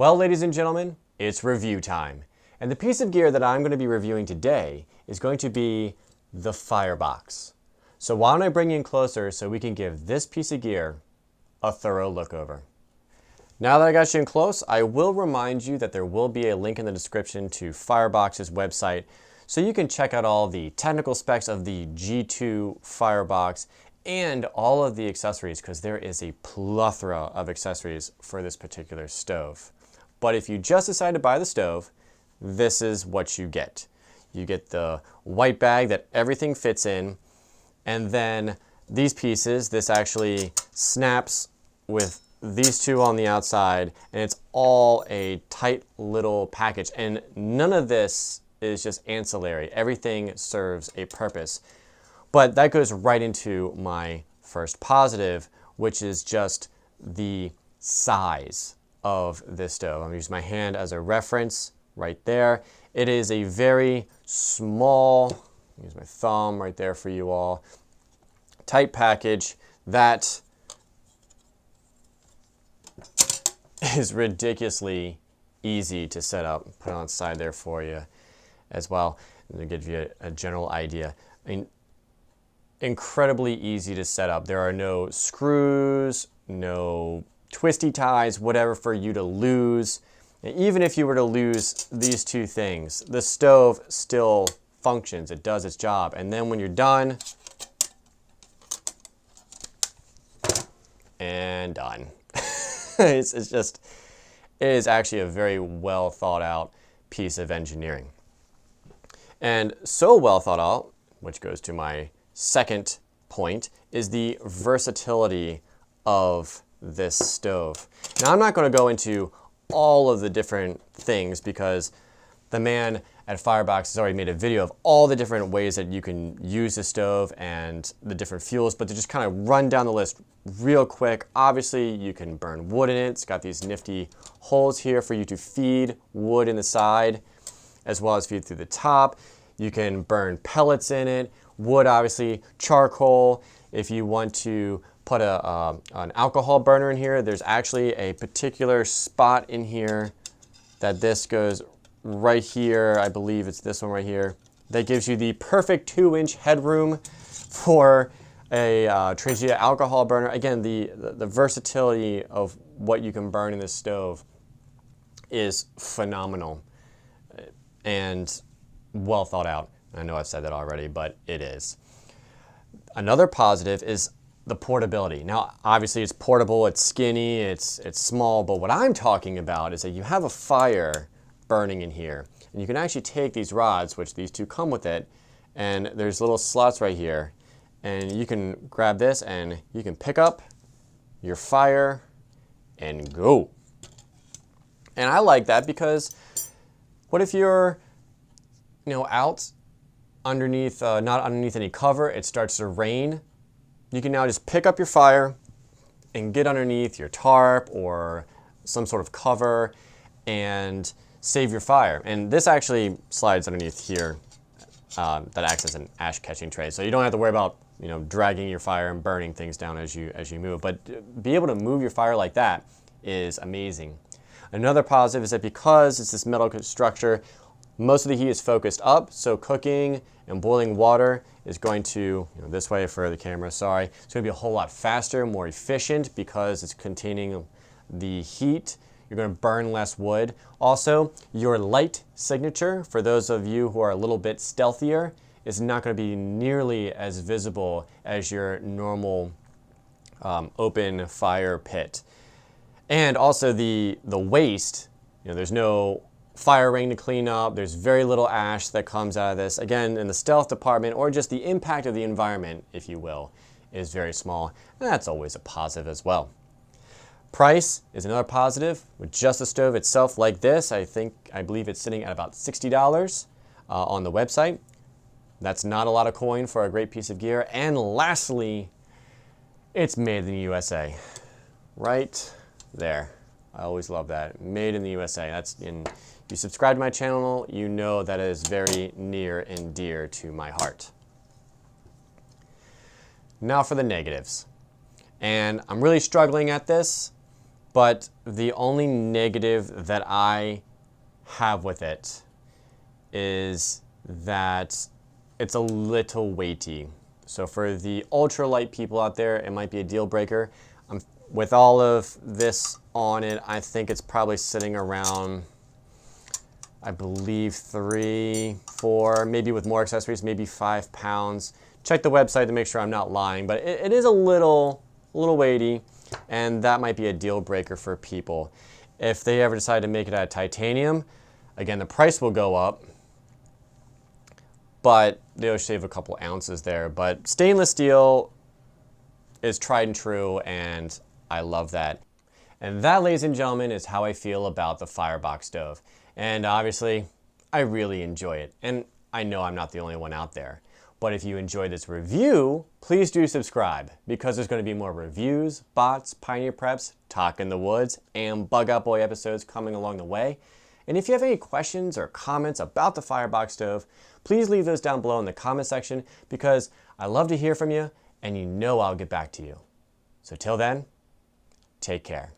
Well, ladies and gentlemen, it's review time. And the piece of gear that I'm going to be reviewing today is going to be the Firebox. So why don't I bring you in closer so we can give this piece of gear a thorough look over. Now that I got you in close, I will remind you that there will be a link in the description to Firebox's website so you can check out all the technical specs of the G2 Firebox and all of the accessories, because there is a plethora of accessories for this particular stove. But if you just decide to buy the stove, this is what you get. You get the white bag that everything fits in, and then these pieces, this actually snaps with these two on the outside, and it's all a tight little package. And none of this is just ancillary. Everything serves a purpose. But that goes right into my first positive, which is just the size of this stove. I'm gonna use my hand as a reference right there. It is a very small, use my thumb right there for you all, tight package that is ridiculously easy to set up. Put it on the side there for you as well, and to give you a general idea. I mean, incredibly easy to set up. There are no screws, no twisty ties, whatever for you to lose. And even if you were to lose these two things, the stove still functions. It does its job. And then when you're done, and done. It is actually a very well thought out piece of engineering. And so well thought out, which goes to my second point, is the versatility of this stove. Now, I'm not going to go into all of the different things because the man at Firebox has already made a video of all the different ways that you can use the stove and the different fuels, but to just kind of run down the list real quick, obviously you can burn wood in it. It's got these nifty holes here for you to feed wood in the side as well as feed through the top. You can burn pellets in it, wood obviously, charcoal. If you want to put an alcohol burner in here, there's actually a particular spot in here that this goes right here. I believe it's this one right here. That gives you the perfect 2-inch headroom for a Tracia alcohol burner. Again, the versatility of what you can burn in this stove is phenomenal and well thought out. I know I've said that already, but it is. Another positive is the portability. Now, obviously it's portable, it's skinny, it's small, but what I'm talking about is that you have a fire burning in here, and you can actually take these rods, which these two come with it, and there's little slots right here, and you can grab this and you can pick up your fire and go. And I like that because what if you're, out underneath, not underneath any cover, it starts to rain. You can now just pick up your fire and get underneath your tarp or some sort of cover and save your fire. And this actually slides underneath here that acts as an ash catching tray. So you don't have to worry about dragging your fire and burning things down as you move. But be able to move your fire like that is amazing. Another positive is that because it's this metal structure, most of the heat is focused up, so cooking and boiling water is going to, this way for the camera, sorry, it's going to be a whole lot faster, more efficient because it's containing the heat. You're going to burn less wood. Also, your light signature, for those of you who are a little bit stealthier, is not going to be nearly as visible as your normal open fire pit. And also the waste, there's no fire ring to clean up. There's very little ash that comes out of this. Again, in the stealth department, or just the impact of the environment, if you will, is very small. And that's always a positive as well. Price is another positive. With just the stove itself like this, I believe it's sitting at about $60 on the website. That's not a lot of coin for a great piece of gear. And lastly, it's made in the USA. Right there. I always love that. Made in the USA. If you subscribe to my channel, you know that is very near and dear to my heart. Now for the negatives. And I'm really struggling at this. But the only negative that I have with it is that it's a little weighty. So for the ultralight people out there, it might be a deal breaker. With all of this on it, I think it's probably sitting around, I believe 3, 4, maybe with more accessories, maybe 5 pounds. Check the website to make sure I'm not lying, but it is a little weighty, and that might be a deal breaker for people. If they ever decide to make it out of titanium, again, the price will go up, but they'll save a couple ounces there. But stainless steel is tried and true, and I love that. And that, ladies and gentlemen, is how I feel about the Firebox stove. And obviously, I really enjoy it. And I know I'm not the only one out there. But if you enjoyed this review, please do subscribe, because there's going to be more reviews, bots, Pioneer Preps, Talk in the Woods, and Bug Out Boy episodes coming along the way. And if you have any questions or comments about the Firebox stove, please leave those down below in the comment section, because I love to hear from you, and you know I'll get back to you. So till then, take care.